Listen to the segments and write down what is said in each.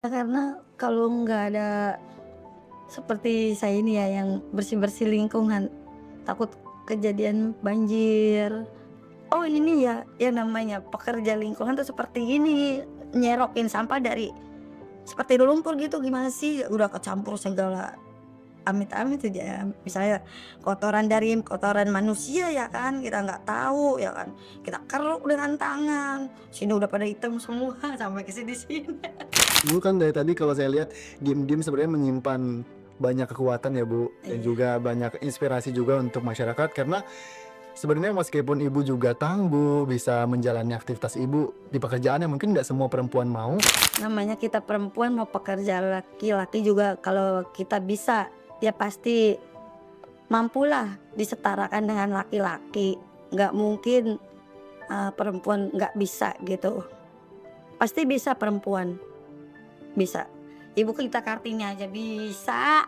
Karena kalau nggak ada seperti saya ini ya yang bersih-bersih lingkungan, takut kejadian banjir. Oh ini ya, yang namanya pekerja lingkungan tuh seperti ini, nyerokin sampah dari seperti lumpur gitu gimana sih, udah kecampur segala amit-amit aja, misalnya kotoran dari kotoran manusia ya kan, kita nggak tahu ya kan, kita keruk dengan tangan, sini udah pada hitam semua sampai ke sini-sini. Ibu kan dari tadi kalau saya lihat diem-diem sebenarnya menyimpan banyak kekuatan ya Bu, dan Iya. juga banyak inspirasi juga untuk masyarakat karena sebenarnya meskipun Ibu juga tangguh bisa menjalani aktivitas Ibu di pekerjaan yang mungkin nggak semua perempuan mau. Namanya kita perempuan mau pekerja laki-laki juga kalau kita bisa, ya pasti mampulah disetarakan dengan laki-laki. Nggak mungkin, perempuan nggak bisa gitu. Pasti bisa perempuan, bisa. Ibu kita Kartini aja bisa.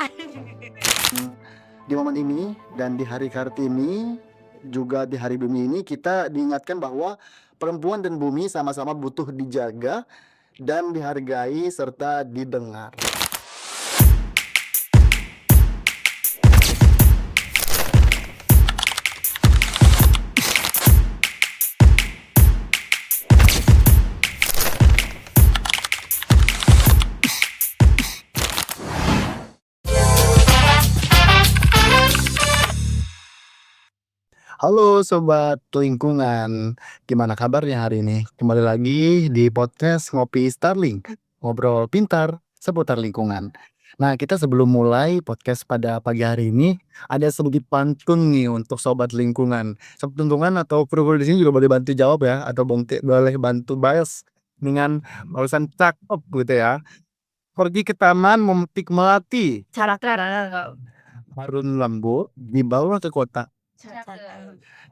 Di momen ini dan di Hari Kartini, juga di Hari Bumi ini kita diingatkan bahwa perempuan dan bumi sama-sama butuh dijaga dan dihargai serta didengar. Halo sobat lingkungan, gimana kabarnya hari ini? Kembali lagi di podcast Ngopi Starling, ngobrol pintar seputar lingkungan. Nah, kita sebelum mulai podcast pada pagi hari ini, ada sedikit pantun nih untuk sobat lingkungan. Sobat lingkungan atau kru-kru di sini juga boleh bantu jawab ya, atau boleh bantu balas dengan barusan cakep gitu ya. Pergi ke taman memetik melati, Cara-cara. harun lembu, dibawa ke kota.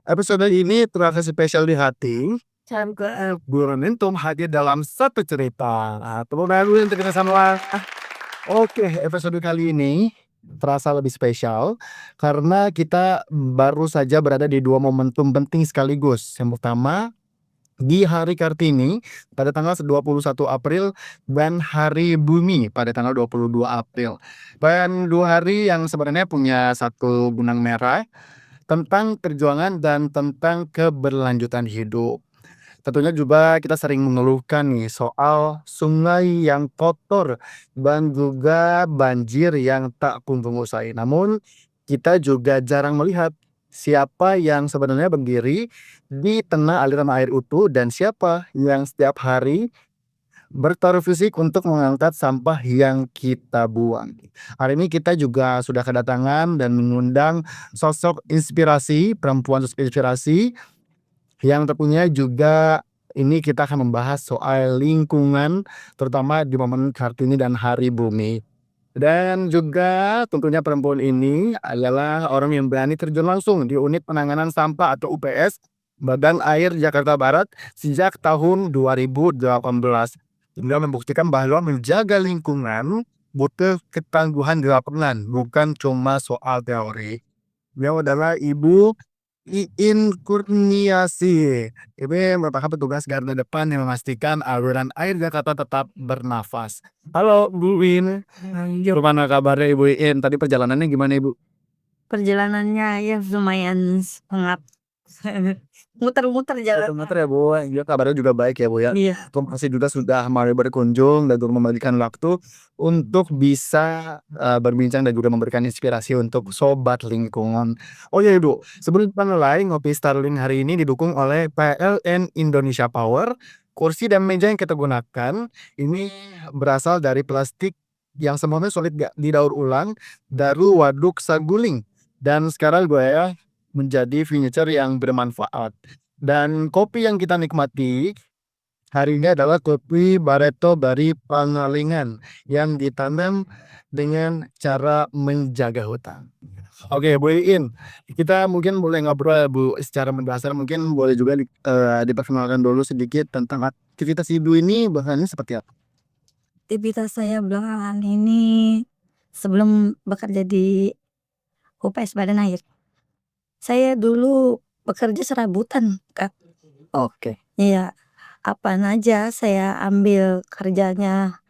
Episode ini terasa spesial di hati karena Momentum hadir dalam satu cerita. Nah, tepuk tangan dulu untuk kita semua. Oke, episode kali ini terasa lebih spesial karena kita baru saja berada di dua momentum penting sekaligus. Yang pertama, di Hari Kartini pada tanggal 21 April dan Hari Bumi pada tanggal 22 April. Dan dua hari yang sebenarnya punya satu benang merah tentang perjuangan dan tentang keberlanjutan hidup. Tentunya juga kita sering mengeluhkan nih soal sungai yang kotor dan juga banjir yang tak kunjung usai. Namun kita juga jarang melihat siapa yang sebenarnya berdiri di tengah aliran air itu dan siapa yang setiap hari bertaruh fisik untuk mengangkat sampah yang kita buang. Hari ini kita juga sudah kedatangan dan mengundang sosok inspirasi, perempuan sosok inspirasi yang tentunya juga ini kita akan membahas soal lingkungan terutama di momen Kartini dan Hari Bumi. Dan juga tentunya perempuan ini adalah orang yang berani terjun langsung di Unit Penanganan Sampah atau UPS Badan Air Jakarta Barat sejak tahun 2018. Dia membuktikan bahwa menjaga lingkungan butuh ketangguhan di lapangan, bukan cuma soal teori. Beliau adalah Ibu Iin Kurniasih. Ini merupakan petugas garda depan yang memastikan aliran air Jakarta tetap bernafas. Halo Bu Iin, gimana kabarnya Ibu Iin? Tadi perjalanannya gimana Ibu? Perjalanannya ya lumayan sangat muter-muter jalan. Muter-muter ya Bu, ya kabarnya juga baik ya Bu ya. Iya. Terima kasih juga sudah mau berkunjung dan juga memberikan waktu untuk bisa berbincang dan juga memberikan inspirasi untuk sobat lingkungan. Oh iya Ibu, sebelum kita mulai ngopi Starling hari ini didukung oleh PLN Indonesia Power. Kursi dan meja yang kita gunakan ini berasal dari plastik yang semuanya solid gak didaur ulang dari waduk saguling dan sekarang gue ya menjadi furniture yang bermanfaat. Dan kopi yang kita nikmati hari ini adalah kopi Barreto dari Pangalengan yang ditanam dengan cara menjaga hutan. Oke, Bu Iin, kita mungkin boleh ngobrol ya Bu secara mendasar, mungkin boleh juga diperkenalkan dulu sedikit tentang aktivitas Ibu ini bahannya seperti apa? Aktivitas saya belakangan ini sebelum bekerja di UPS Badan Air, saya dulu bekerja serabutan, Kak. Oke. Iya, apaan aja saya ambil kerjanya.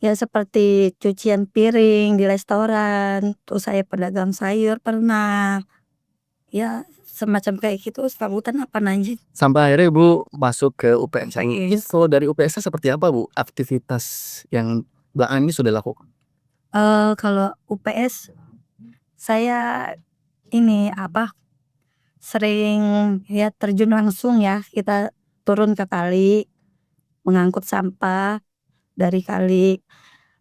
Ya seperti cucian piring di restoran, terus saya pedagang sayur pernah, ya semacam kayak gitu, serabutan apa aja. Sampai akhirnya Ibu masuk ke UPS. Ini kalau dari UPS-nya seperti apa Bu, aktivitas yang belakangan ini sudah dilakukan? Kalau UPS saya ini apa, sering ya terjun langsung ya, kita turun ke kali, mengangkut sampah dari kali,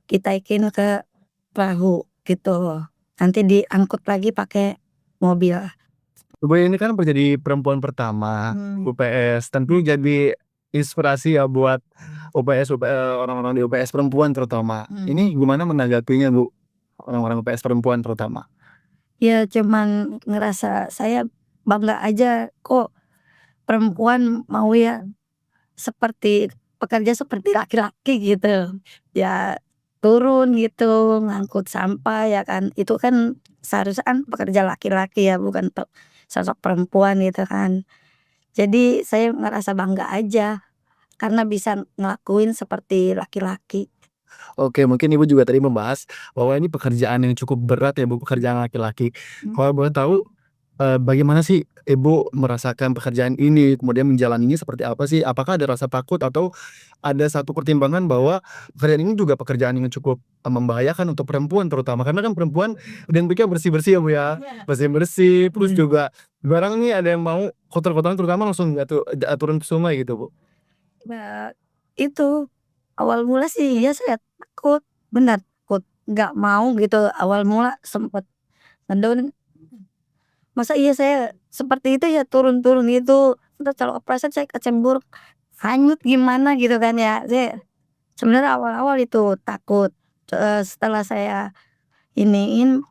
kita ikin ke perahu gitu, nanti diangkut lagi pakai mobil. Ibu ini kan menjadi perempuan pertama UPS, tentu jadi inspirasi ya buat orang-orang di UPS perempuan terutama. Ini gimana menanggapinya Bu, orang-orang UPS perempuan terutama? Ya cuman ngerasa saya bangga aja, kok perempuan mau ya seperti pekerja seperti laki-laki gitu. Ya turun gitu, ngangkut sampah ya kan, itu kan seharusnya kan pekerja laki-laki ya, bukan sosok perempuan gitu kan. Jadi saya ngerasa bangga aja karena bisa ngelakuin seperti laki-laki. Oke, mungkin Ibu juga tadi membahas bahwa ini pekerjaan yang cukup berat ya Bu, pekerjaan laki-laki. Kalau boleh tahu, bagaimana sih Ibu merasakan pekerjaan ini, kemudian menjalaninya seperti apa sih? Apakah ada rasa takut atau ada satu pertimbangan bahwa pekerjaan ini juga pekerjaan yang cukup, membahayakan untuk perempuan terutama? Karena kan perempuan identiknya bersih-bersih ya Bu ya, bersih-bersih, terus juga barang nih ada yang mau kotor-kotoran terutama langsung aturin ke sungai gitu Bu. Nah, itu awal mula sih ya saya takut, benar takut, nggak mau gitu, awal mula sempet ngedown, masa iya saya seperti itu ya turun-turun itu, entar kalau kepleset saya kecebur, hanyut gimana gitu kan ya, saya sebenarnya awal-awal itu takut, setelah saya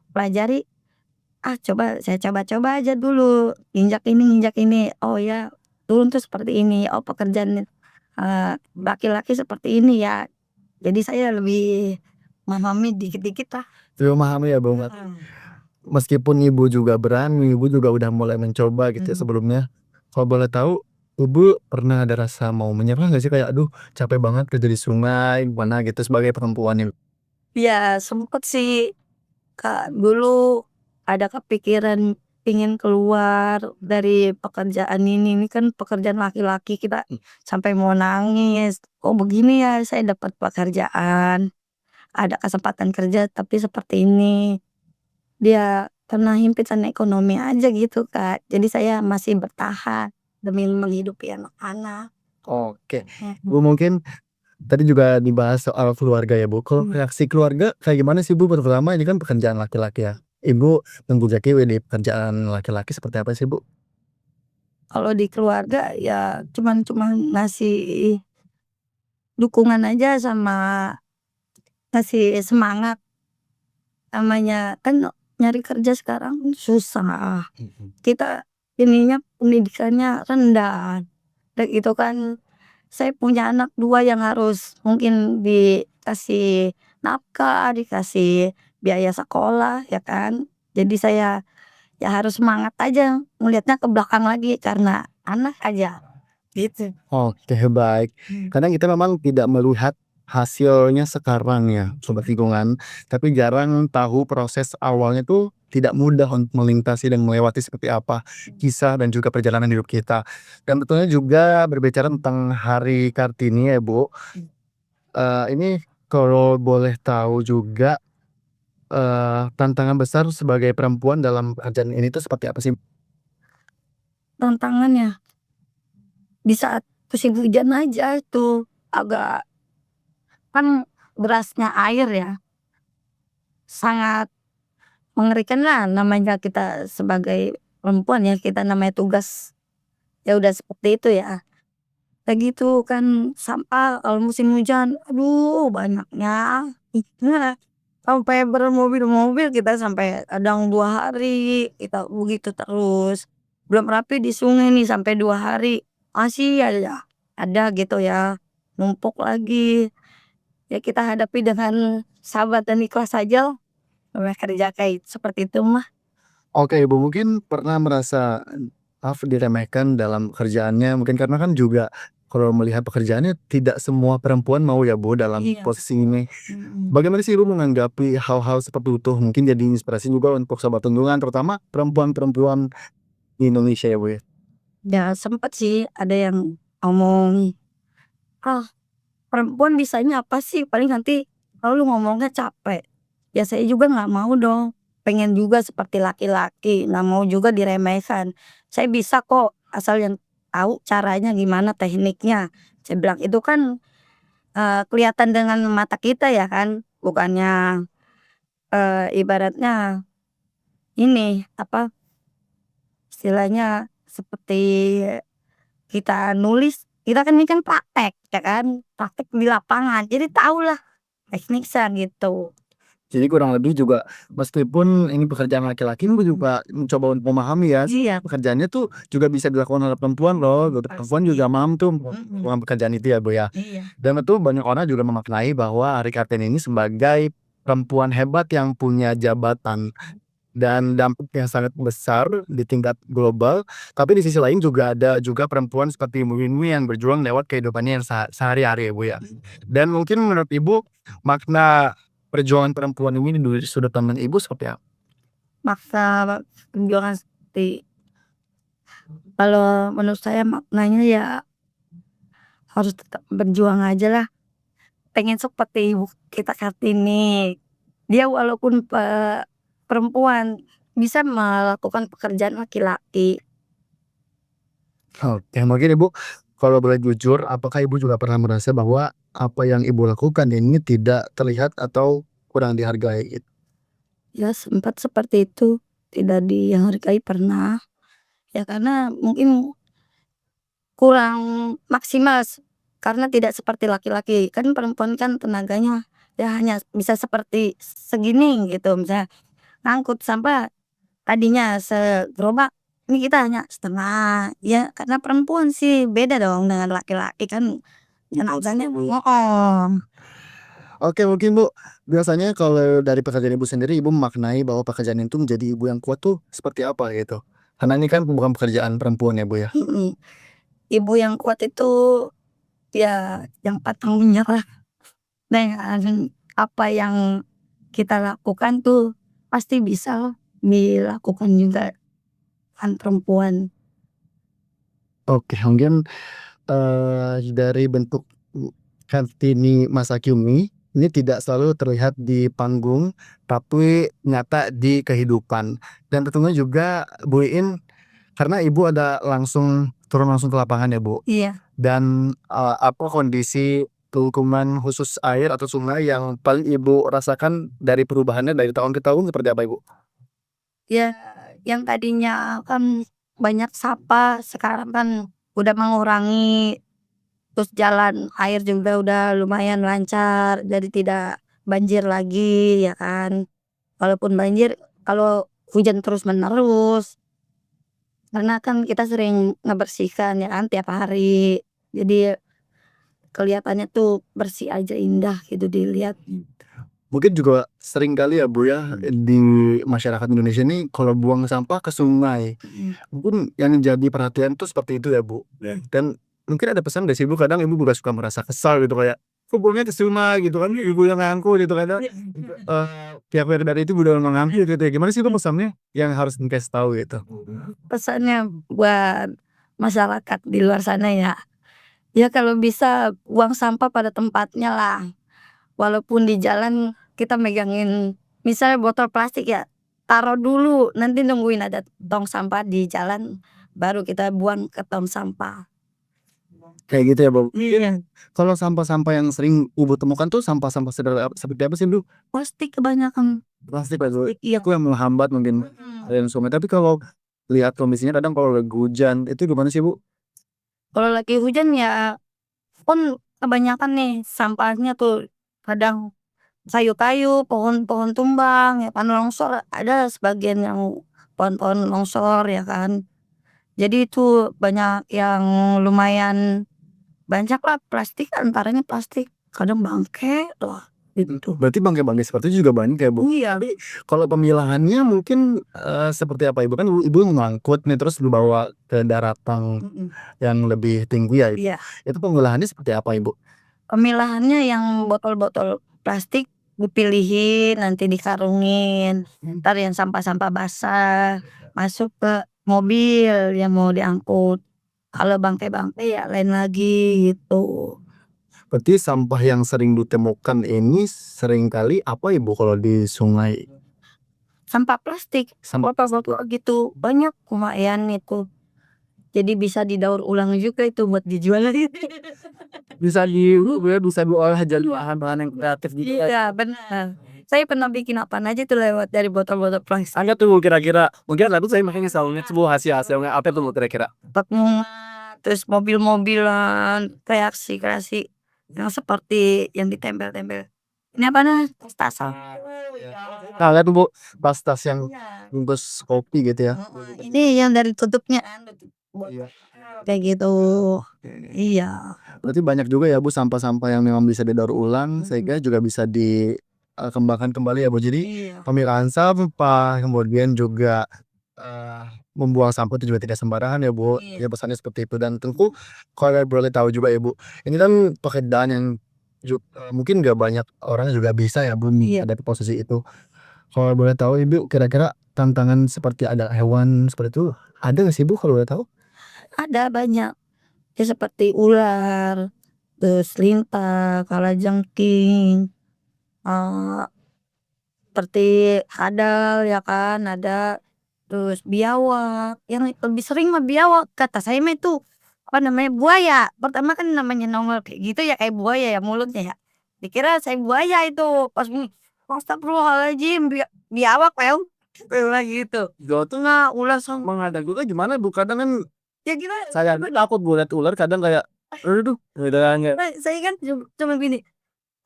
pelajari, coba saya coba-coba aja dulu, injak ini, oh ya turun tuh seperti ini, oh pekerjaan, laki-laki seperti ini ya. Jadi saya lebih memahami dikit-dikit lah. Lebih memahami ya Bu. Meskipun Ibu juga berani, Ibu juga udah mulai mencoba gitu ya sebelumnya. Kalau boleh tahu, Ibu pernah ada rasa mau menyerah nggak sih? Kayak, "Aduh capek banget kerja di sungai," gimana gitu sebagai perempuan nih? Ya sempet sih, Kak, dulu ada kepikiran ingin keluar dari pekerjaan ini kan pekerjaan laki-laki, kita sampai mau nangis, "Kok begini ya saya dapat pekerjaan, ada kesempatan kerja tapi seperti ini." Dia karena himpitan ekonomi aja gitu, Kak. Jadi saya masih bertahan demi menghidupi anak-anak. Oke, Mhm. Bu mungkin tadi juga dibahas soal keluarga ya Bu. Kalau reaksi keluarga kayak gimana sih Bu? Terutama ini kan pekerjaan laki-laki ya. Ibu menjunjaki di pekerjaan laki-laki seperti apa sih Bu? Kalau di keluarga ya cuman ngasih dukungan aja sama ngasih semangat, namanya kan nyari kerja sekarang susah, kita ininya pendidikannya rendah, dan itu kan saya punya anak 2 yang harus mungkin dikasih nafkah, dikasih biaya sekolah ya kan. Jadi saya ya harus semangat aja ngelihatnya ke belakang lagi karena anak aja, gitu. Oke, baik. Kadang kita memang tidak melihat hasilnya sekarang ya, sobat lingkungan, tapi jarang tahu proses awalnya tuh tidak mudah untuk melintasi dan melewati seperti apa kisah dan juga perjalanan hidup kita. Dan betulnya juga berbicara tentang Hari Kartini ya, Bu, ini kalau boleh tahu juga, tantangan besar sebagai perempuan dalam pekerjaan ini tuh seperti apa sih? Tantangannya di saat musim hujan aja itu agak, kan derasnya air ya, sangat mengerikan lah, namanya kita sebagai perempuan ya, kita namanya tugas ya udah seperti itu ya. Kayak gitu kan sampah kalau musim hujan, aduh banyaknya. Nah, sampai bermobil-mobil kita sampai kadang 2 hari kita begitu terus. Belum rapi di sungai nih sampai 2 hari, masih aja ada gitu ya, numpuk lagi. Ya kita hadapi dengan sabar dan ikhlas saja namanya kerja kayak seperti itu mah. Oke, Ibu mungkin pernah merasa, diremehkan dalam kerjaannya mungkin karena kan juga kalau melihat pekerjaannya tidak semua perempuan mau ya Bu dalam Iya. posisi ini. Bagaimana sih Ibu menanggapi hal-hal seperti itu? Mungkin jadi inspirasi juga untuk Sobat Tunggungan, terutama perempuan-perempuan di Indonesia ya Bu ya? Ya sempet sih ada yang ngomong, "Ah, perempuan bisanya apa sih? Paling nanti kalau lu ngomongnya capek." Ya saya juga nggak mau dong, pengen juga seperti laki-laki, nggak mau juga diremehkan. "Saya bisa kok, asal yang tahu caranya gimana, tekniknya." Saya bilang, "Itu kan, kelihatan dengan mata kita ya kan, bukannya, ibaratnya ini, apa, istilahnya seperti kita nulis, kita kan ini kan praktek ya kan, praktek di lapangan, jadi tahulah tekniknya gitu." Jadi kurang lebih juga meskipun ini pekerjaan laki-laki, Ibu juga mencoba untuk memahami ya, Iya, pekerjaannya tuh juga bisa dilakukan oleh perempuan loh, gitu. Perempuan pasti. juga mampu melakukan pekerjaan itu ya Bu ya. Iya. Dan itu banyak orang juga memaknai bahwa Ari Kartini ini sebagai perempuan hebat yang punya jabatan dan dampak yang sangat besar di tingkat global. Tapi di sisi lain juga ada juga perempuan seperti Ibu Winwi yang berjuang lewat kehidupannya yang sehari-hari ya Bu ya. Dan mungkin menurut Ibu makna perjuangan perempuan ini dari sudut pandang Ibu seperti apa? Maksa perjuangan seperti kalau menurut saya maknanya ya harus tetap berjuang aja lah, pengen seperti ibu kita Kartini. Dia walaupun, perempuan bisa melakukan pekerjaan laki-laki. Oke, mungkin Ibu kalau boleh jujur, apakah Ibu juga pernah merasa bahwa apa yang Ibu lakukan ini tidak terlihat atau kurang dihargai? Ya sempat seperti itu, tidak dihargai pernah. Ya karena mungkin kurang maksimal karena tidak seperti laki-laki. Kan perempuan kan tenaganya ya hanya bisa seperti segini gitu, misalnya ngangkut sampah tadinya segerobak, ini kita hanya setengah, ya karena perempuan sih beda dong dengan laki-laki kan tenaganya heeh. Oke, mungkin Bu, biasanya kalau dari pekerjaan Ibu sendiri, Ibu memaknai bahwa pekerjaan itu menjadi ibu yang kuat tuh seperti apa gitu? Karena ini kan bukan pekerjaan perempuan ya Bu ya? Mhm. Ibu yang kuat itu ya yang pantang menyerah dengan apa yang kita lakukan tuh pasti bisa dilakukan juga kan perempuan. Oke, mungkin, dari bentuk Kartini masa kini, ini tidak selalu terlihat di panggung, tapi nyata di kehidupan. Dan tentunya juga Bu Iin, karena Ibu ada langsung turun langsung ke lapangan ya Bu, Iya, dan, apa kondisi kehukuman khusus air atau sungai yang paling Ibu rasakan dari perubahannya dari tahun ke tahun seperti apa Ibu? ya yang tadinya kan banyak sampah sekarang kan udah mengurangi, terus jalan air juga udah lumayan lancar jadi tidak banjir lagi ya kan. Walaupun banjir kalau hujan terus-menerus, karena kan kita sering ngebersihkan ya kan tiap hari. Jadi kelihatannya tuh bersih aja indah gitu dilihat. Mungkin juga sering kali ya Bu ya, di masyarakat Indonesia ini kalau buang sampah ke sungai, Mhm. mungkin yang jadi perhatian tuh seperti itu ya Bu. Dan mungkin ada pesan dari sih Bu, kadang Ibu juga suka merasa kesal gitu kayak, "Kok buangnya ke sungai?" Gitu kan, Ibu yang ngangkut gitu kadang, pihak dari itu udah ngangkut gitu ya. Gimana sih Bu pesannya yang harus dikasih tahu gitu? Pesannya buat masyarakat di luar sana ya, ya kalau bisa buang sampah pada tempatnya lah. Walaupun di jalan kita megangin misalnya botol plastik ya, taruh dulu nanti nungguin ada tong sampah di jalan baru kita buang ke tong sampah. Kayak gitu ya Bu. Iya. Kalau sampah-sampah yang sering Ibu temukan tuh sampah-sampah sederhana seperti apa sih Bu? Plastik kebanyakan, Plastik ya Bu, plastik iya. itu yang menghambat mungkin Mhm. aliran sungai. Tapi kalau lihat kondisinya kadang kalau lagi hujan, itu gimana sih Bu? Kalau lagi hujan ya pun kebanyakan nih sampahnya tuh kadang kayu-kayu, pohon-pohon tumbang ya kan, longsor ada sebagian yang pohon-pohon longsor ya kan. Jadi itu banyak yang lumayan banyaklah plastik, antaranya plastik, kadang bangke lah gitu. Berarti bangke-bangke seperti itu juga banyak ya, Bu? Iya. Tapi kalau pemilahannya mungkin, seperti apa, Ibu? Kan Ibu mengangkut nih terus dibawa ke daratan Mhm. yang lebih tinggi ya, Iya. itu pemilahannya seperti apa, Ibu? Pemilahannya yang botol-botol plastik dipilihin, nanti dikarungin, entar yang sampah-sampah basah masuk ke mobil yang mau diangkut. Kalau bangkai-bangkai ya lain lagi gitu. Berarti sampah yang sering ditemukan ini seringkali apa, Ibu, kalau di sungai? Sampah plastik, Sampah botol-botol gitu, banyak lumayan itu. Jadi bisa didaur ulang juga itu buat dijual lagi. bisa bisa diolah jadi bahan-bahan yang kreatif gitu ya. Iya benar. Saya pernah bikin apaan aja tuh lewat dari botol-botol plastik. Ada tuh kira-kira, mungkin ada tuh saya makanya selalu lihat sebuah hasil-hasilnya apa tuh, Bu, kira-kira? Bunga, terus mobil-mobilan, kreasi-kreasi yang seperti yang ditempel-tempel. Ini apa nih? Tas-tasan. Nah, lihat tuh, Bu, tas-tas yang Iya. bungkus kopi gitu ya. Ini yang dari tutupnya Iya. kayak gitu. Oke. Iya. Berarti banyak juga ya, Bu, sampah-sampah yang memang bisa didaur ulang sehingga juga bisa kembangkan kembali ya, Bu. Jadi Iya. pemilahan sampah, kemudian juga, eee, membuang sampah itu juga tidak sembarangan ya, Bu. Iya. Ya pesannya seperti itu dan tentu kalau boleh tahu juga ya, Bu, ini kan pekerjaan yang mungkin nggak banyak orang juga bisa ya, Bu, Iya. ada di posisi itu. Kalau boleh tahu Ibu kira-kira tantangan seperti ada hewan seperti itu ada nggak sih, Bu, kalau boleh tahu? Ada banyak. Ya seperti ular, terus lintah, kalajengking, eee, seperti kadal ya kan ada, terus biawak, yang lebih sering mah biawak, kata saya mah itu, apa namanya, buaya. Pertama kan namanya nongol kayak gitu ya kayak buaya ya mulutnya ya, dikira saya buaya itu, pas astagfirullahaladzim biawak leong, saya bilang gitu. Jawa Tengah ular sama ada juga gimana, Bu? Kadang kan Ya gimana? saya takut, Bu, lihat ular kadang kayak, aduh, gitu kan ya. Saya kan cuma gini,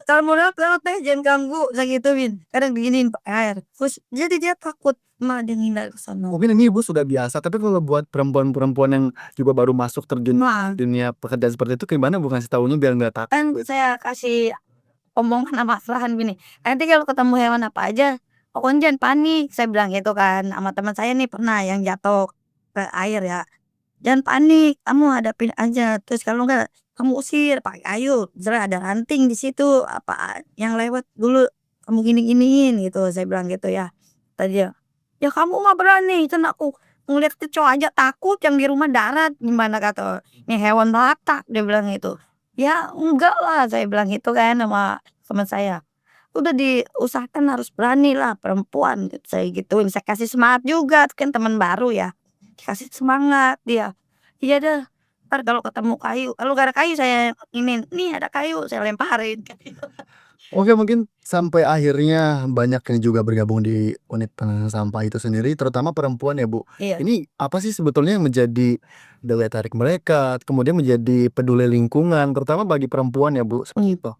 "Kalau mau lewat deh, jangan ganggu," saya gituin. Kadang diginiin pakai air, terus jadi dia takut, malah dia ngindar ke sono. Mungkin ini Ibu sudah biasa, tapi kalau buat perempuan-perempuan yang juga baru masuk terjun Nah, dunia pekerjaan seperti itu gimana, Bu, ngasih tahunya biar nggak kan takut? saya kasih omongan sama arahan gini, "Nanti kalau ketemu hewan apa aja, pokoknya jangan panik," saya bilang gitu kan, sama teman saya nih pernah yang jatuh ke air ya. "Jangan panik, kamu hadapin aja, terus kalau enggak kamu usir pakai kayu, misalnya ada ranting di situ, apa yang lewat dulu kamu gini-giniin," gitu, saya bilang gitu ya. Kata dia, "Ya kamu mah berani, kan aku ngeliat kecoa aja takut yang di rumah darat, gimana," kata, "ini hewan melata," dia bilang gitu. "Ya enggak lah," saya bilang gitu kan sama teman saya. "Udah diusahakan harus berani lah perempuan," gitu, saya gituin, saya kasih semangat juga, kan teman baru ya. Dikasih semangat dia, "Iya dah, entar kalau ketemu kayu," kalau nggak ada kayu saya iniin, "Nih ada kayu," saya lemparin kayak gitu. Oke, mungkin sampai akhirnya banyak yang juga bergabung di unit penanganan sampah itu sendiri, terutama perempuan ya, Bu. Iya. Ini apa sih sebetulnya yang menjadi daya tarik mereka, kemudian menjadi peduli lingkungan, terutama bagi perempuan ya, Bu, seperti itu?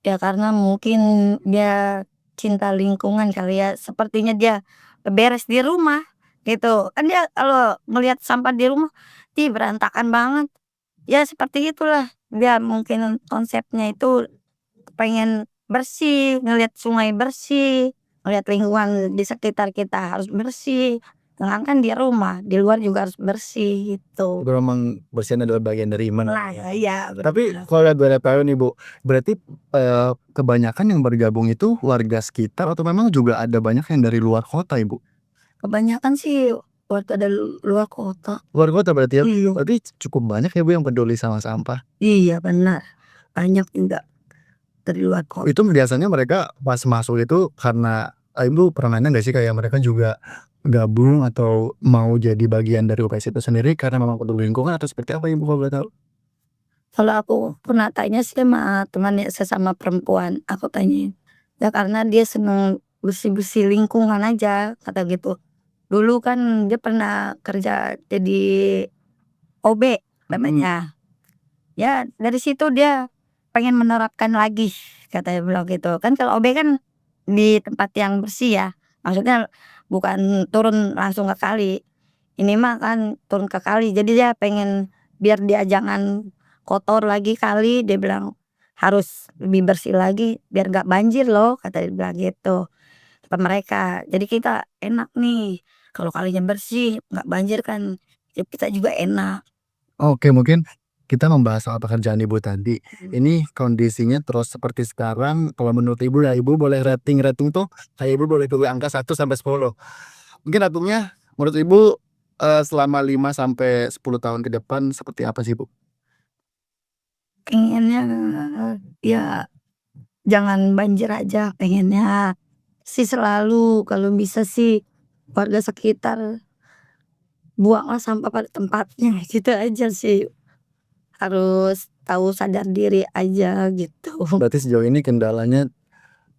Ya karena mungkin dia cinta lingkungan kali ya, sepertinya dia beres di rumah gitu. Kan dia kalau ngelihat sampah di rumah, ih berantakan banget. Ya seperti itulah, dia mungkin konsepnya itu pengen bersih, ngelihat sungai bersih, ngelihat lingkungan di sekitar kita harus bersih. Sedangkan di rumah, di luar juga harus bersih gitu. Itu memang bersihan adalah bagian dari iman. Nah, iya Tapi benar. kalau boleh tahu nih, Bu, berarti, kebanyakan yang bergabung itu warga sekitar atau memang juga ada banyak yang dari luar kota, Ibu? Kebanyakan sih warga dari luar kota. Luar kota berarti ya? Iya. Berarti cukup banyak ya, Bu, yang peduli sama sampah? Iya benar, banyak juga dari luar kota. Itu biasanya mereka pas masuk itu karena Ibu pernah nanya nggak sih kayak mereka juga gabung atau mau jadi bagian dari UPS itu sendiri karena memang peduli lingkungan atau seperti apa, Ibu, kalau boleh tahu? Kalau aku pernah tanya sih sama teman ya sesama perempuan, aku tanyain, ya karena dia seneng bersih-bersih lingkungan aja kata gitu. Dulu kan dia pernah kerja jadi OB namanya. Ya dari situ dia pengen menerapkan lagi katanya bilang gitu. Kan kalau OB kan di tempat yang bersih ya, maksudnya bukan turun langsung ke kali. Ini mah kan turun ke kali, jadi dia pengen biar dia jangan kotor lagi kali, dia bilang harus lebih bersih lagi biar nggak banjir loh, kata dia bilang gitu tempat mereka. Jadi kita enak nih kalau kalinya bersih nggak banjir kan hidup kita juga enak. Oke, mungkin kita membahas soal pekerjaan Ibu tadi. Ini kondisinya terus seperti sekarang, kalau menurut Ibu ya, Ibu boleh rating tuh kayak Ibu boleh pilih angka 1 sampai 10. Mungkin ratungnya menurut Ibu, selama 5 sampai 10 tahun ke depan seperti apa sih, Bu? Pengennya ya jangan banjir aja, pengennya sih selalu kalau bisa sih warga sekitar buanglah sampah pada tempatnya, gitu aja sih. Harus tahu sadar diri aja gitu. Berarti sejauh ini kendalanya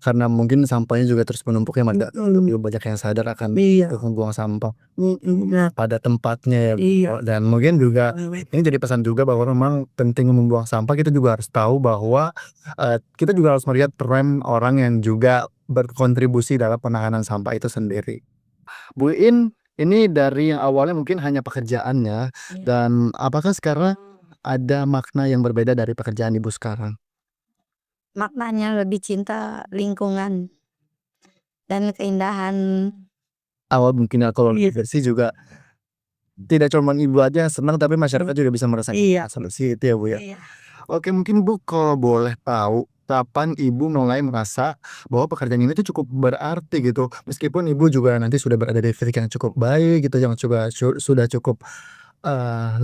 karena mungkin sampahnya juga terus menumpuk ya, Mas, ya? Belum banyak yang sadar akan Iya. membuang sampah Bener. pada tempatnya ya, Bu. Iya. Dan mungkin juga ini jadi pesan juga bahwa memang penting membuang sampah, kita juga harus tahu bahwa, kita juga harus melihat peran orang yang juga berkontribusi dalam penanganan sampah itu sendiri. Bu In, ini dari yang awalnya mungkin hanya pekerjaannya, dan apakah sekarang ada makna yang berbeda dari pekerjaan Ibu sekarang? Maknanya lebih cinta lingkungan dan keindahan. Awal mungkin ya kalau Iya. bersih juga tidak cuman Ibu aja yang senang, tapi masyarakat juga bisa merasakan Iya. solusi itu ya, Bu, ya? Iya. Oke, mungkin Bu kalau boleh tahu, kapan Ibu mulai merasa bahwa pekerjaan ini tuh cukup berarti gitu? Meskipun Ibu juga nanti sudah berada di titik yang cukup baik gitu, yang sudah cukup,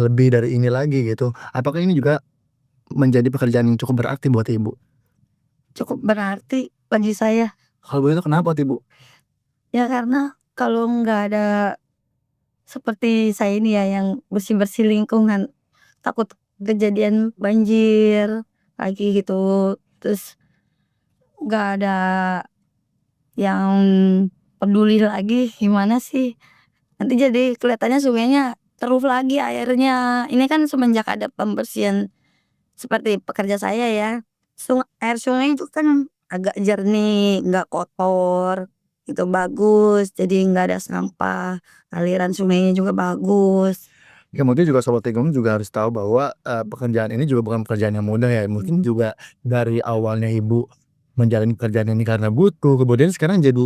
lebih dari ini lagi gitu. Apakah ini juga menjadi pekerjaan yang cukup berarti buat Ibu? Cukup berarti bagi saya. Kalau boleh tahu kenapa tuh, Bu? Ya karena kalau nggak ada seperti saya ini ya yang bersih-bersih lingkungan, takut kejadian banjir lagi gitu. Terus nggak ada yang peduli lagi, gimana sih? Nanti jadi kelihatannya sungainya keruh lagi airnya. Ini kan semenjak ada pembersihan seperti pekerja saya ya, air sungai itu kan agak jernih, nggak kotor, itu bagus, jadi nggak ada sampah, aliran sungainya juga bagus. Ya mungkin juga Sobat Tigum juga harus tahu bahwa, pekerjaan ini juga bukan pekerjaan yang mudah ya. Mungkin juga dari awalnya Ibu menjalani pekerjaan ini karena butuh, kemudian sekarang jadi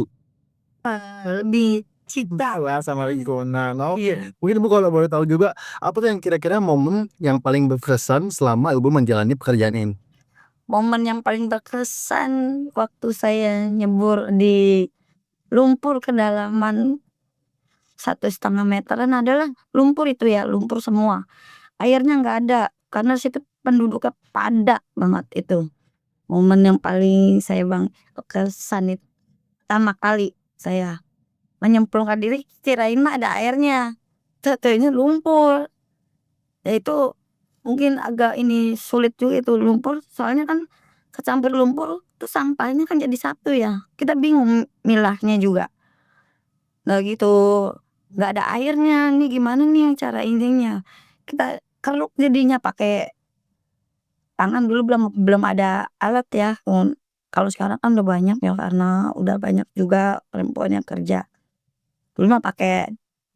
Lebih cinta. lah sama lingkungan. Oke, Iya. mungkin Ibu kalau boleh tahu juga, apa tuh yang kira-kira momen yang paling berkesan selama Ibu menjalani pekerjaan ini? Momen yang paling berkesan waktu saya nyebur di lumpur kedalaman 1,5 meteran adalah lumpur itu ya, lumpur semua. Airnya nggak ada, karena situ penduduknya padat banget itu. Momen yang paling saya berkesan itu pertama kali saya menyemplungkan diri kirain mah ada airnya, taunya lumpur. Ya itu mungkin agak ini sulit juga itu lumpur, soalnya kan kecampur lumpur tuh sampahnya kan jadi satu ya, kita bingung milahnya juga. Nah gitu, nggak ada airnya nih gimana nih cara ininya, kita keruk jadinya pakai tangan dulu belum belum ada alat ya, kalau sekarang kan udah banyak ya karena udah banyak juga perempuan yang kerja. Dulu mah pakai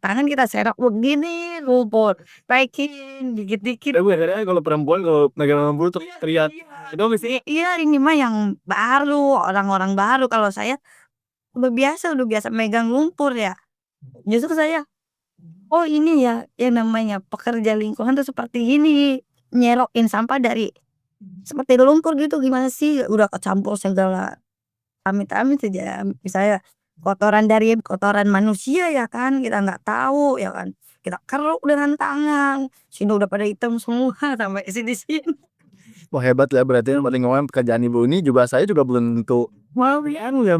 tangan kita serok begini lumpur, naikin dikit-dikit. Tapi kadang-kadang kalau perempuan kalau megang lumpur tuh teriak, itu sih. Iya ini mah yang baru, orang-orang baru, kalau saya udah biasa megang lumpur ya. Justru saya, oh ini ya yang namanya pekerja lingkungan tuh seperti ini, nyerokin sampah dari seperti lumpur gitu gimana sih, udah kecampur segala amit-amit aja, misalnya kotoran manusia ya kan, kita nggak tahu ya kan, kita keruk dengan tangan, sini udah pada hitam semua sampai sini-sini. Wah hebat ya, berarti lingkungan pekerjaan Ibu ini juga saya juga belum tentu anu ya,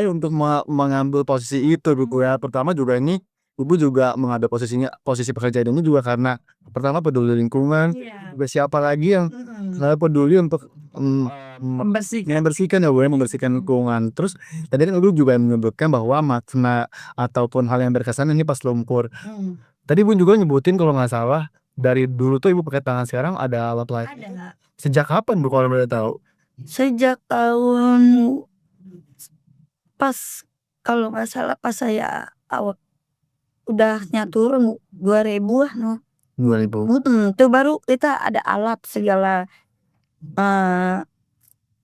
untuk mengambil posisi itu gitu ya. Pertama juga ini Ibu juga mengambil posisi pekerjaan ini juga karena pertama peduli lingkungan, Iya. juga siapa lagi yang peduli untuk, membersihkan ya, Bu, ya, membersihkan lingkungan. Terus tadi kan Ibu juga menyebutkan bahwa makna ataupun hal yang berkesan ini pas lumpur. Tadi Ibu juga nyebutin kalau nggak salah, dari dulu tuh Ibu pakai tangan, sekarang ada alat lain. Ada. Sejak kapan Bu kalau boleh tahu? Sejak tahun pas kalau nggak salah pas saya udahnya turun 2000-an noh. 2000. Itu baru kita ada alat segala, eee,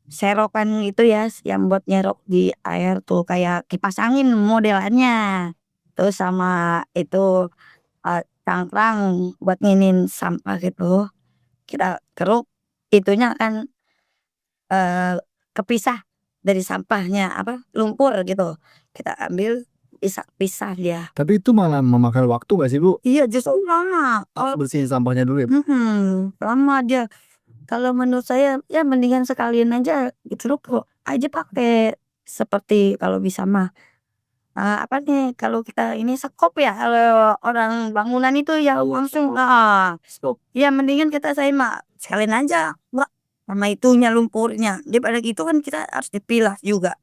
serokan itu ya yang buat nyerok di air tuh kayak kipas angin modelannya. Terus sama itu, cangkang buat nginin sampah gitu, kita keruk, itunya akan, eee, kepisah dari sampahnya, apa, lumpur gitu, kita ambil, pisah dia. Tapi itu malah memakan waktu nggak sih, Bu? Iya justru lama, Bersihin sampahnya dulu ya? lama dia. Kalau menurut saya, ya mendingan sekalian aja dikeruk aja pakai, seperti kalau bisa mah, apa nih, kalau kita ini sekop ya, kalau orang bangunan itu ya langsung ya mendingan saya mah sekalian aja, Mbak, sama itunya lumpurnya, daripada gitu kan kita harus dipilah juga,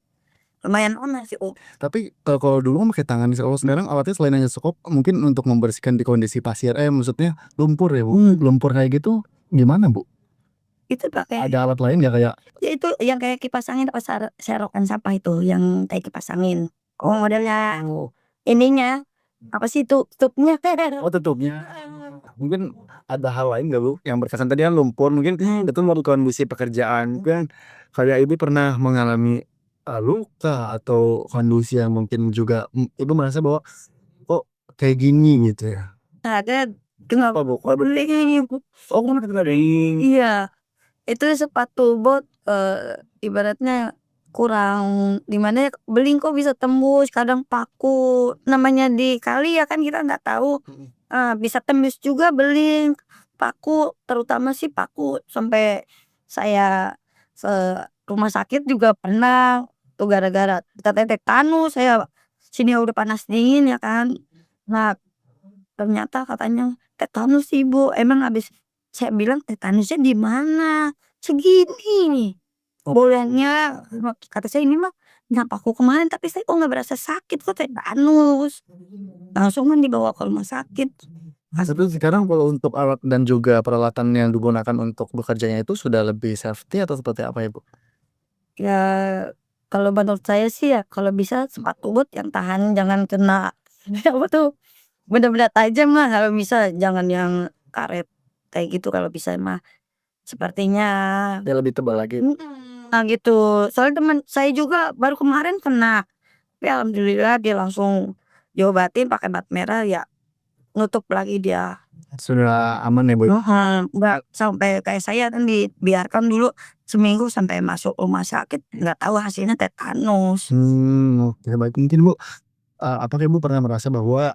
lumayan lama sih, Tapi, kalau dulu kan pakai tangan, kalau sekarang alatnya selain hanya sekop mungkin untuk membersihkan di kondisi pasir maksudnya lumpur ya, Bu? Lumpur kayak gitu gimana, Bu? Itu pakai Ada alat lain nggak kayak ya itu yang kayak kipas angin apa serokan sampah itu yang kayak kipas angin. Oh modelnya ininya, apa sih tutupnya. tutupnya? Mungkin ada hal lain nggak, Bu, yang berkesan tadi kan lumpur mungkin itu merupakan kondisi pekerjaan kan kayak Ibu pernah mengalami, luka atau kondisi yang mungkin juga, Ibu merasa bahwa, "Kok kayak gini?" Gitu ya? Ada kenapa Apa, Bu? beli Oh, kering. iya, itu sepatu bot, ibaratnya kurang gimana ya, beling kok bisa tembus, kadang paku, namanya di kali ya kan kita nggak tahu, bisa tembus juga beling, paku, terutama sih paku sampai saya se rumah sakit juga pernah, tuh gara-gara katanya tetanus, saya sini udah panas dingin ya kan. Nah, ternyata katanya tetanus Ibu, emang habis saya bilang, "Tetanusnya di mana? Segini bolanya," kata saya, "ini mah kenapa aku kemarin tapi saya kok nggak berasa sakit, kok tetanus." Langsung kan dibawa ke rumah sakit. Tapi sekarang kalau untuk alat dan juga peralatan yang digunakan untuk bekerjanya itu sudah lebih safety atau seperti apa ya, Bu? Ya, kalau menurut saya sih ya kalau bisa sepatu bot yang tahan jangan kena apa tuh, benda-benda tajam lah kalau bisa, jangan yang karet kayak gitu kalau bisa mah. Sepertinya Dia lebih tebal lagi. nah gitu. Soalnya temen saya juga baru kemarin kena, tapi alhamdulillah dia langsung diobatin pakai bat merah ya, nutup lagi dia. Sudah aman ya, Bu? Nggak sampai kayak saya kan dibiarkan dulu seminggu sampai masuk rumah sakit, nggak tahu hasilnya tetanus. Oke baik mungkin, Bu, apakah Ibu pernah merasa bahwa,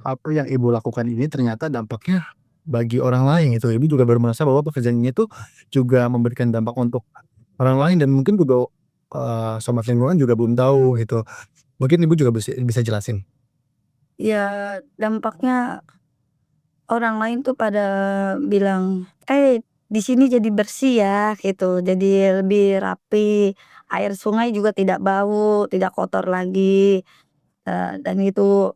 apa yang Ibu lakukan ini ternyata dampaknya bagi orang lain gitu, Ibu juga baru merasa bahwa pekerjaannya itu juga memberikan dampak untuk orang lain dan mungkin juga, sobat lingkungan juga belum tahu gitu. Mungkin Ibu juga bisa jelasin? Ya dampaknya orang lain tuh pada bilang, di sini jadi bersih ya," gitu, jadi lebih rapi, air sungai juga tidak bau, tidak kotor lagi, dan itu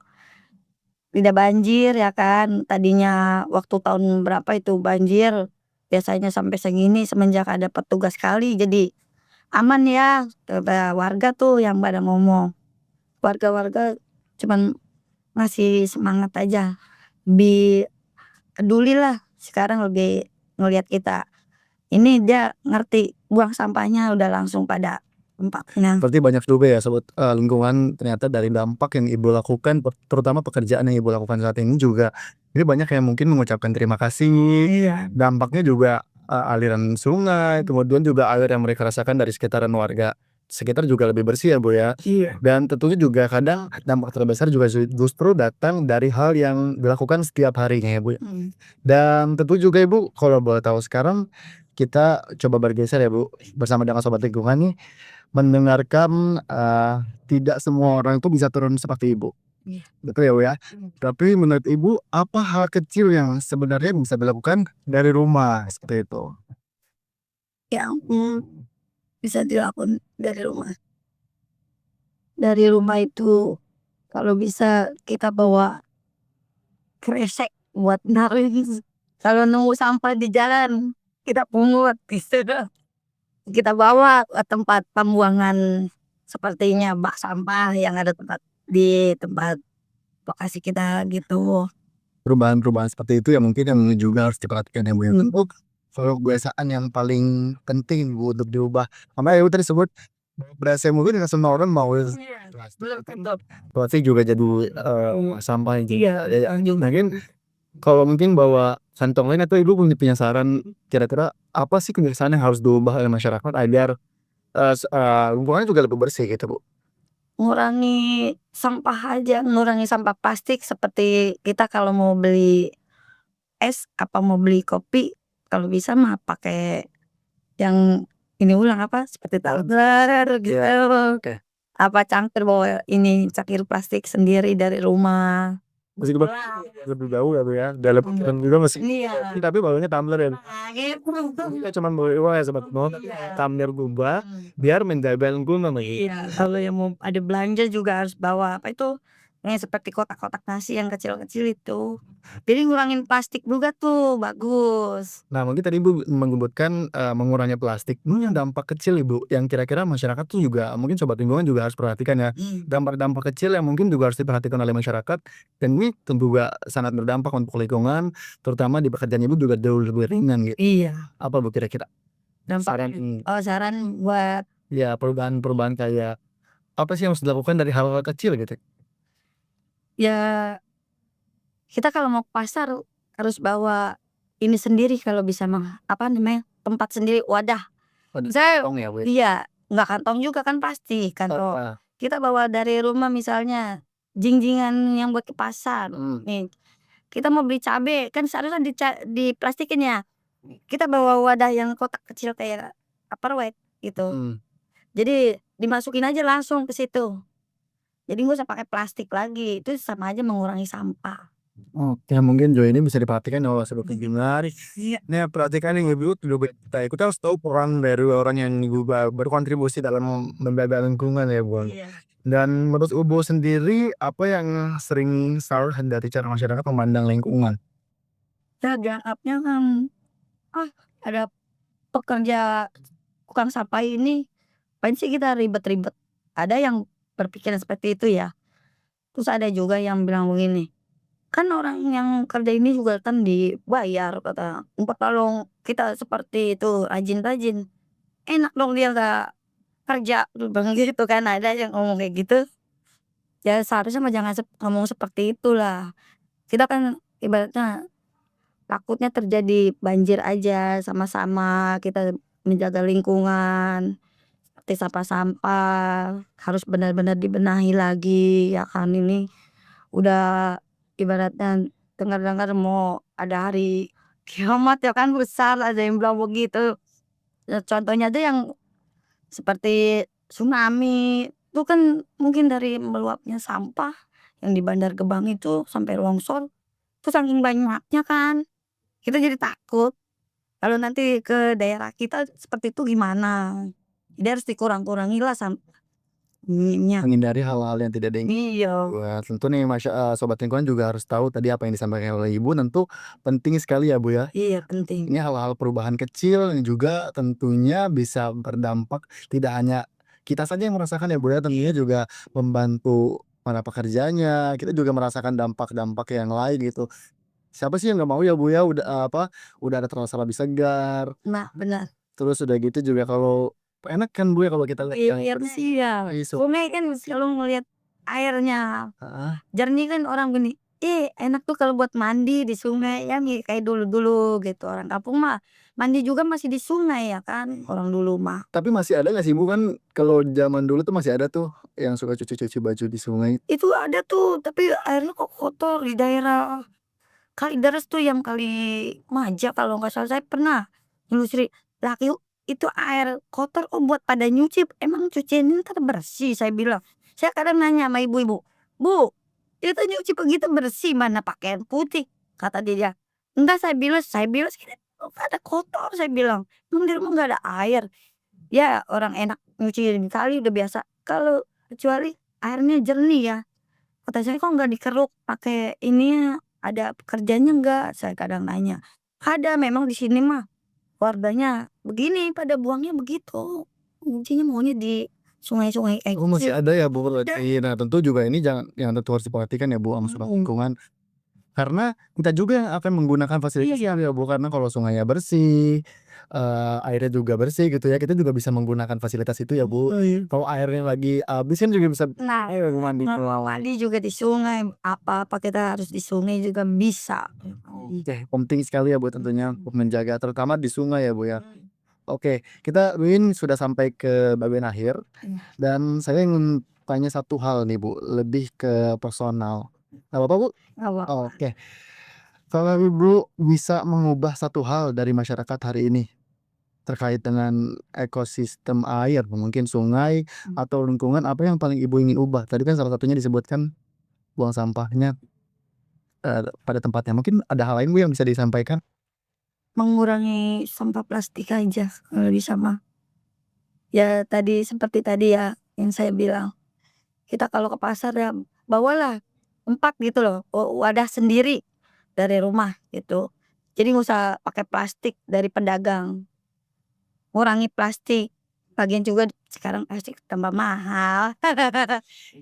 tidak banjir ya kan, tadinya waktu tahun berapa itu banjir, biasanya sampai segini semenjak ada petugas kali jadi aman ya, kata warga tuh yang pada ngomong. Warga-warga cuman ngasih semangat aja, lebih pedulilah sekarang lebih ngelihat kita. Ini dia ngerti buang sampahnya udah langsung pada tempatnya. Berarti banyak juga ya sobat, lingkungan ternyata dari dampak yang Ibu lakukan terutama pekerjaan yang Ibu lakukan saat ini juga, ini banyak yang mungkin mengucapkan terima kasih, Iya. dampaknya juga, aliran sungai, kemudian juga air yang mereka rasakan dari sekitaran warga sekitar juga lebih bersih ya, Bu, ya. Iya. Dan tentunya juga kadang dampak terbesar juga justru datang dari hal yang dilakukan setiap harinya ya, Bu, ya. Dan tentu juga Ibu kalau boleh tahu sekarang kita coba bergeser ya, Bu, bersama dengan sobat lingkungan nih mendengarkan, tidak semua orang itu bisa turun seperti Ibu. Iya. Betul ya, Bu, ya? Tapi menurut Ibu apa hal kecil yang sebenarnya bisa dilakukan dari rumah seperti itu? Yang bisa dilakukan dari rumah. Dari rumah itu kalau bisa kita bawa kresek buat naruhin, kalau nunggu sampah di jalan kita pungut gitu dah. Kita bawa ke tempat pembuangan sepertinya bak sampah yang ada di tempat lokasi kita gitu. Perubahan-perubahan seperti itu ya mungkin yang juga harus diperhatikan ya, Bu, ya. kalau kebiasaan yang paling penting Bu untuk diubah? Makanya Ibu tadi sebut berasa mungkin nggak semua orang mau plastik. Belum tentu. Plastik juga jadi sampah gitu. Mungkin kalau mungkin bawa kantong lain atau Ibu punya saran kira-kira apa sih kebiasaan yang harus diubah oleh masyarakat agar lingkungannya juga lebih bersih gitu Bu? Ngurangi sampah aja, ngurangi sampah plastik seperti kita kalau mau beli es, apa mau beli kopi, kalau bisa mah pakai yang ini ulang apa, seperti tumbler gitu. Oke. Apa cangkir bawa ini cangkir plastik sendiri dari rumah. Meskipun lebih bau ya Bu ya, dalam pikiran juga masih Iya. tapi baunya tumbler ya. Nah, gitu. Kita cuman bawa uang ya Sobat Mo, tumbler diubah biar menjaga lingkungan lagi. Iya, kalau yang mau ada belanja juga harus bawa apa itu, yang seperti kotak-kotak nasi yang kecil-kecil itu. Jadi ngurangin plastik juga tuh, bagus. Nah mungkin tadi Ibu menyebutkan mengurangi plastik, yang dampak kecil Ibu yang kira-kira masyarakat tuh juga mungkin sobat lingkungan juga harus perhatikan ya. Dampak-dampak kecil yang mungkin juga harus diperhatikan oleh masyarakat dan ini tentu juga sangat berdampak untuk lingkungan, terutama di pekerjaan Ibu juga jauh lebih ringan gitu. Iya, Apa Bu kira-kira? dampak Saran saran buat ya perubahan-perubahan kayak apa sih yang harus dilakukan dari hal-hal kecil gitu? ya kita kalau mau ke pasar harus bawa ini sendiri kalau bisa mah, apa namanya, tempat sendiri, wadah. Waduh, Saya tong ya Bu ya? iya, nggak kantong juga kan plastik, kantong. Heeh. Kita bawa dari rumah misalnya, jingingan yang buat ke pasar, Mhm. nih. Kita mau beli cabe, kan seharusnya diplastikin ya. Kita bawa wadah yang kotak kecil kayak Tupperware gitu. Mhm. Jadi dimasukin aja langsung ke situ. Jadi nggak usah pakai plastik lagi, itu sama aja mengurangi sampah. Oke mungkin ini bisa diperhatikan oleh sobat lingkungan. Iya. Nah, perhatikan yang Ibu juga kita harus tahu peran dari orang yang juga berkontribusi dalam menjaga lingkungan ya Bu. Iya. Dan menurut Ibu sendiri apa yang sering salah dari cara masyarakat memandang lingkungan? Ya dianggapnya kan, ah ada pekerja tukang sampah ini, ngapain sih kita ribet-ribet. Ada yang berpikiran seperti itu ya. Terus ada juga yang bilang begini, kan orang yang kerja ini juga kan dibayar kata, kalau kita seperti itu rajin-rajin, enak dong dia nggak kerja, dia bilang gitu kan, ada yang ngomong kayak gitu. Ya seharusnya mah jangan ngomong seperti itulah. Kita kan ibaratnya takutnya terjadi banjir aja, sama-sama kita menjaga lingkungan, seperti sampah-sampah harus benar-benar dibenahi lagi ya kan. Ini udah ibaratnya dengar-dengar mau ada hari kiamat ya kan, besar ada yang bilang begitu. Contohnya aja yang seperti tsunami, itu kan mungkin dari meluapnya sampah yang di Bandar Gebang itu sampai longsor, itu saking banyaknya kan, kita jadi takut kalau nanti ke daerah kita seperti itu gimana. Jadi harus dikurang-kurangilah ininya. Menghindari hal-hal yang tidak diinginkan. Iya. Wah, tentu nih sobat lingkungan juga harus tahu tadi apa yang disampaikan oleh Ibu tentu penting sekali ya Bu ya. Iya penting. Ini hal-hal perubahan kecil yang juga tentunya bisa berdampak tidak hanya kita saja yang merasakan ya Bu ya, tentunya juga membantu para pekerjanya, kita juga merasakan dampak-dampak yang lain gitu. Siapa sih yang nggak mau ya Bu ya udah ada terasa lebih segar, Nah benar. terus udah gitu juga kalau enak kan Bu ya kalau kita lihat Iya yang airnya iya, bersih. sungai kan selalu ngelihat airnya Heeh. jernih kan, orang gini, "Ih enak tuh kalau buat mandi di sungai ya kayak dulu-dulu," gitu. Orang kampung mah mandi juga masih di sungai ya kan, orang dulu mah. Tapi masih ada nggak sih Bu kan kalau zaman dulu tuh masih ada tuh yang suka cuci-cuci baju di sungai? Itu ada tuh, tapi airnya kok kotor di daerah Kalideres tuh yang Maja kalau nggak salah, saya pernah nelusuri, "Laki itu air kotor kok buat pada nyuci, emang cucian ini entar bersih?" Saya bilang. Saya kadang nanya sama ibu-ibu, "Bu, itu nyuci begitu bersih, mana pakaian putih?" Kata dia, "Enggak," saya bilang, "Sini ada kotor," saya bilang, "emang di rumah nggak ada air?" Ya orang enak nyuci di kali udah biasa, kalau kecuali airnya jernih ya. Kata saya, "Kok nggak dikeruk pakai ininya, ada pekerjanya nggak?" Saya kadang nanya. Ada, memang di sini mah warganya begini, pada buangnya begitu, nyucinya maunya di sungai-sungai kayak Oh masih gitu. ada ya Bu Ada. berarti. Nah tentu juga ini yang tentu harus diperhatikan ya Bu sama sobat lingkungan. karena kita juga yang akan menggunakan fasilitas ya Bu, karena kalau sungainya bersih, airnya juga bersih gitu ya, kita juga bisa menggunakan fasilitas itu ya Bu. Kalau airnya lagi habis kan juga bisa Nah, mandi. mandi juga di sungai, apa-apa kita harus di sungai juga bisa. Oke, penting sekali ya Bu tentunya untuk menjaga terutama di sungai ya Bu ya. Mhm. Oke, kita ini sudah sampai ke bagian akhir Iya. dan saya ingin tanya satu hal nih Bu, lebih ke personal. Nggak apa-apa Bu? Nggak apa-apa. Oke. Kalau Ibu bisa mengubah satu hal dari masyarakat hari ini terkait dengan ekosistem air, mungkin sungai atau lingkungan, apa yang paling Ibu ingin ubah? Tadi kan salah satunya disebutkan buang sampahnya pada tempatnya. Mungkin ada hal lain Bu yang bisa disampaikan? Mengurangi sampah plastik aja kalau bisa mah. Ya tadi seperti tadi ya yang saya bilang, kita kalau ke pasar ya bawalah 4 gitu loh, wadah sendiri dari rumah gitu. Jadi nggak usah pakai plastik dari pedagang, ngurangi plastik. Lagian juga sekarang plastik tambah mahal.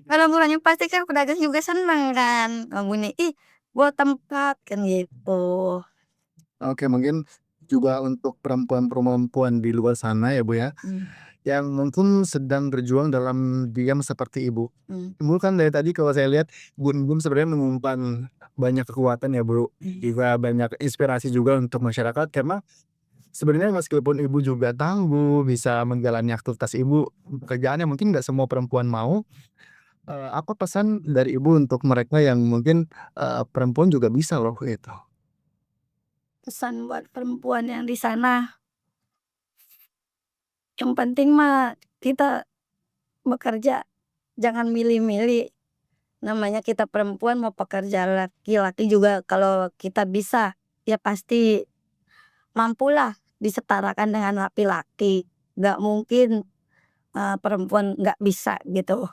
Kalau ngurangin plastik kan pedagang juga seneng kan, ngomongnya, "Ih, buat tempat," kan gitu. Oke, mungkin juga untuk perempuan-perempuan di luar sana ya Bu ya, Mmm. yang mungkin sedang berjuang dalam diam seperti Ibu. Mmm. Ibu kan dari tadi kalau saya lihat Bun sebenarnya menyimpan banyak kekuatan ya Bu, juga banyak inspirasi juga untuk masyarakat karena sebenarnya meskipun Ibu juga tangguh bisa menjalani aktivitas Ibu, pekerjaan yang mungkin nggak semua perempuan mau, apa pesan dari Ibu untuk mereka yang mungkin, perempuan juga bisa loh gitu? Pesan buat perempuan yang di sana, yang penting mah kita bekerja jangan milih-milih, namanya kita perempuan mau pekerja laki-laki juga kalau kita bisa, ya pasti mampulah disetarakan dengan laki-laki, nggak mungkin, perempuan nggak bisa gitu,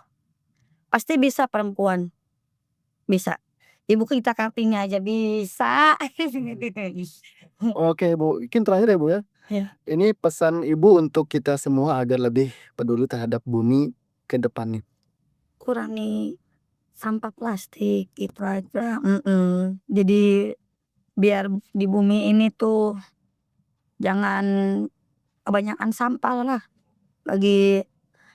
pasti bisa perempuan, bisa. Ibu kita Kartini aja bisa. Oke Bu, mungkin terakhir ya Bu ya, Ya. ini pesan Ibu untuk kita semua agar lebih peduli terhadap bumi ke depannya. Kurangi sampah plastik itu aja, jadi biar di bumi ini tuh jangan kebanyakan sampah lah, lagi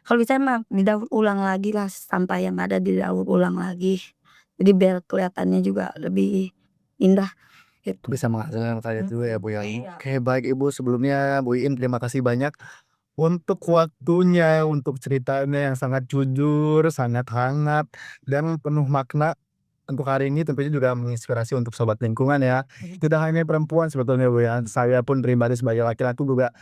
kalau bisa mah didaur ulang lagi lah sampah yang ada didaur ulang lagi, jadi biar kelihatannya juga lebih indah gitu. Bisa menghasilkan karya juga ya Bu ya. Iya. Oke baik Ibu, sebelumnya Bu Iin terima kasih banyak untuk waktunya, untuk ceritanya yang sangat jujur, sangat hangat, dan penuh makna. Untuk hari ini tentunya juga menginspirasi untuk sobat lingkungan ya. Tidak hanya perempuan sebetulnya Bu ya, saya pun pribadi sebagai laki-laki juga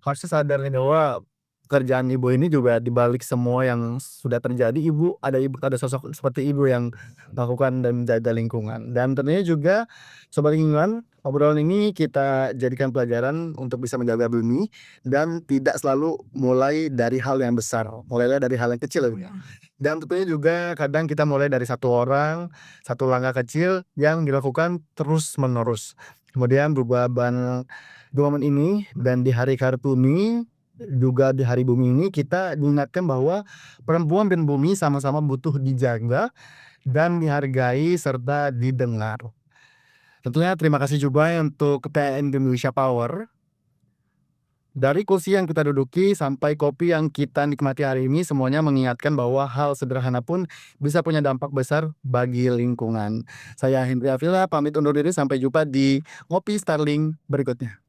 harusnya sadar nih bahwa pekerjaan Ibu ini juga dibalik semua yang sudah terjadi ada sosok seperti Ibu yang melakukan dan menjaga lingkungan. Dan tentunya juga sobat lingkungan, obrolan ini kita jadikan pelajaran untuk bisa menjaga bumi dan tidak selalu mulai dari hal yang besar, mulailah dari hal yang kecil ya Bu ya. Dan tentunya juga kadang kita mulai dari satu orang, satu langkah kecil yang dilakukan terus-menerus. Kemudian di momen ini dan di Hari Kartini, juga di Hari Bumi ini kita diingatkan bahwa perempuan dan bumi sama-sama butuh dijaga dan dihargai serta didengar. Tentunya terima kasih juga untuk TN Indonesia Power. Dari kursi yang kita duduki sampai kopi yang kita nikmati hari ini semuanya mengingatkan bahwa hal sederhana pun bisa punya dampak besar bagi lingkungan. Saya Hendri Afila pamit undur diri, sampai jumpa di Ngopi Starling berikutnya.